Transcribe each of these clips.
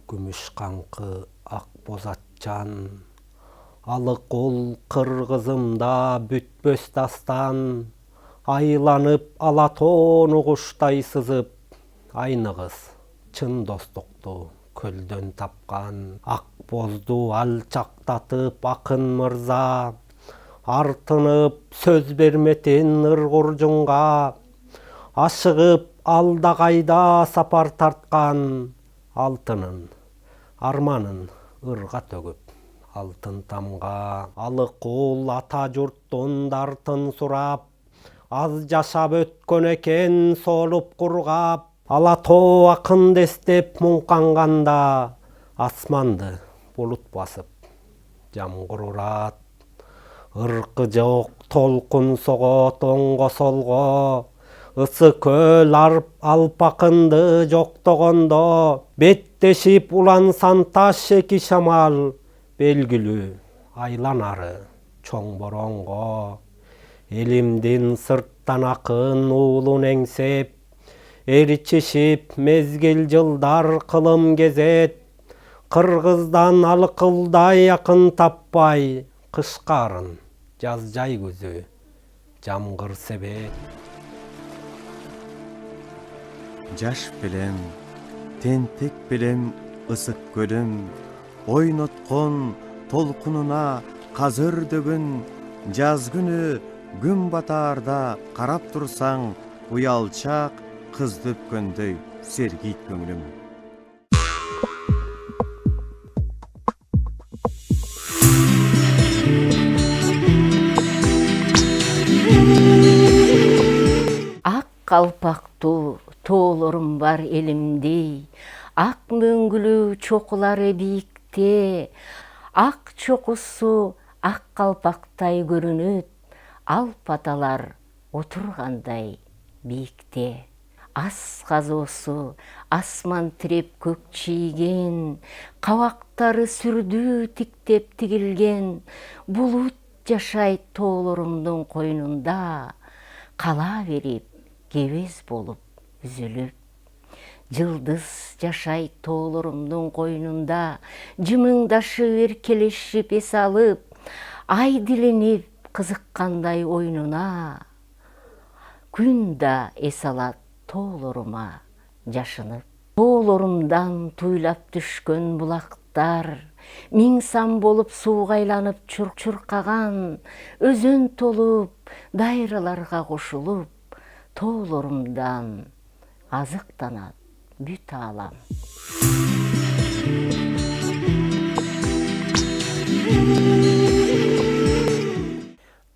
күмүш қаңқы ақ боз атчан, алык ол кыргызымда бүтпөс дастан, айланып алатоону куштай сызып, айныгыз чын достукту көлдөн тапкан, ак бозду алчактатып акын мырза, артынып сөз берметин ыргуржунга, ашыгып алда кайда сапар тарткан, алтынын арманын ырга төгүп алтын тамга. Алык ул ата журттун дартын сурап, аз жашап өткөн экен соолуп кургап, ала тоо акын дестеп муңканганда, асманды булут басып жамгыр урат. Ыркы жок толкун согот оңго солго, ысы көл алпакынды жоктогондо, беттешип улансан таш эки шамал, белгилүү айланары чоң боронго. Элимдин сырттан акын уулун эңсеп, эричишип мезгил жылдар кылым кезет, кыргыздан алыкылдай акын таппай, кышкарын жаз жай күзү жамгыр себет. Жаш белем, тентек белем ысык көлүм, ойноткон толкунуна казыр дөгүн, жаз күнү күн батаарда карап турсаң, уялчак кызды өпкөндөй сергийт көңүлүм. Ак калпактуу тоолорум бар элимдей, ак мөңгүлүү чокулары бийикте, ак чокусу ак калпактай көрүнөт, алп аталар отургандай бийикте. Ас казоосу асман тиреп көк чийген, кабактары сүрдүү тиктеп тигилген, булут жашайт тоолорумдун койнунда, кала берип кебез болуп үзүлүп. Жылдыз жашайт тоолорумдун койнунда, жымыңдашып эркелешип эс алып, ай диленип кызыккандай ойнуна, күн да эс алат тоолорума жашынып. Тоолорумдан туйлап түшкөн булактар, миң сан болуп сууга айланып чуркаган, өзөн толуп, дайраларга кошулуп, тоолорумдан азыктанат бүт аалам.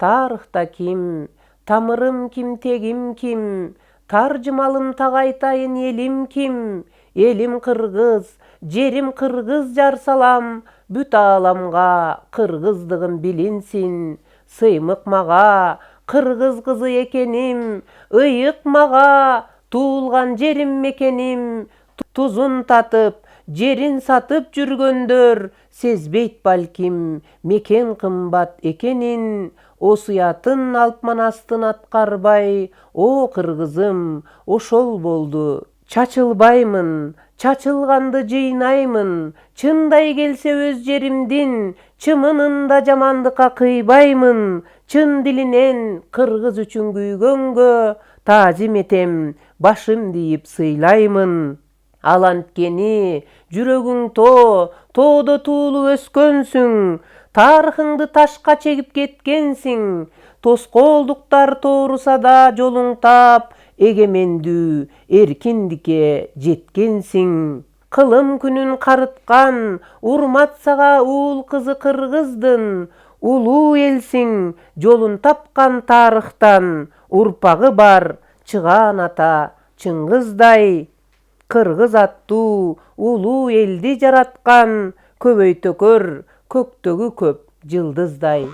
Тарыхта ким, тамырым ким, тегим ким, таржымалым тагайтайын элим ким, элим кыргыз, жерим кыргыз жар салам, бүт ааламга кыргыздыгым билинсин, сыймык мага кыргыз кызы экеним, ыйык мага туулган жерим мекеним, тузун татып, жерин сатып жүргөндөр сезбейт балким мекен кымбат экенин, осуятын алп манастын аткарбай, о кыргызым, ошол болду. Чачылбаймын, чачылганды жыйнаймын, чындай келсе өз жеримдин, чымынында жамандыкка кыйбаймын, чын дилинен кыргыз үчүн күйгөнгө таазим этем, башым тийип сыйлаймын. Ал анткени жүрөгүң тоодо туулуп өскөнсүң, тарыхыңды ташка чегип кеткенсиң, тоскоолдуктар тооруса да жолуң таап, эгемендүү эркиндикке жеткенсиң. Кылым күнүн карыткан, урмат сага уул кызы кыргыздын, улуу элсиң, жолун тапкан тарыхтан, урпагы бар чыгаан ата Чыңгыздай. Кыргыз аттуу улуу элди жараткан, көбөйтө көр көктөгү көп жылдыздай.